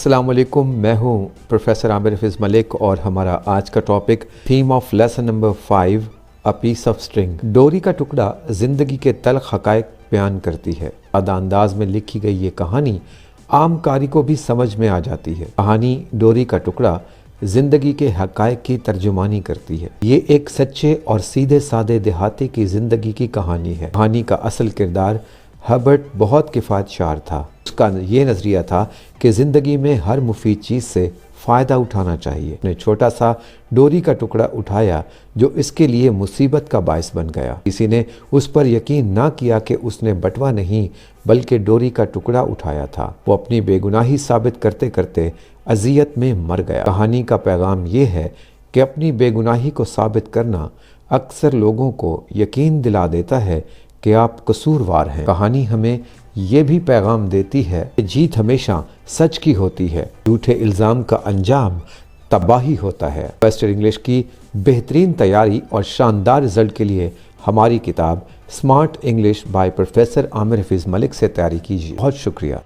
अस्सलाम वालेकुम, मैं हूँ प्रोफेसर आमिर हफीज़ मलिक और हमारा आज का topic theme of lesson number 5 a piece of string. डोरी का टुकड़ा ज़िंदगी के तल्ख़ हक़ाइक़ बयान करती है। सादा अंदाज में लिखी गई ये कहानी आम कारी को भी समझ में आ जाती है। कहानी डोरी का टुकड़ा ज़िंदगी के हक़ाइक़ की तर्जुमानी करती है। ये एक सच्चे और सीधे सादे देहाती की ज़िंदगी की कहानी है। कहानी का असल किरदार हर्बर्ट बहुत किफ़ायतशार था। उसका ये नज़रिया था कि ज़िंदगी में हर मुफीद चीज़ से फ़ायदा उठाना चाहिए। उसने छोटा सा डोरी का टुकड़ा उठाया जो इसके लिए मुसीबत का बायस बन गया। किसी ने उस पर यकीन ना किया कि उसने बटवा नहीं बल्कि डोरी का टुकड़ा उठाया था। वो अपनी बेगुनाही साबित करते करते अज़ियत में मर गया। कहानी का पैगाम ये है कि अपनी बेगुनाही को साबित करना अक्सर लोगों को यकीन दिला देता है कि आप कसूरवार हैं। कहानी हमें ये भी पैगाम देती है कि जीत हमेशा सच की होती है, झूठे इल्ज़ाम का अंजाम तबाही होता है। वेस्टर्न इंग्लिश की बेहतरीन तैयारी और शानदार रिजल्ट के लिए हमारी किताब smart English by professor Aamir Hafeez Malik से तैयारी कीजिए। बहुत शुक्रिया।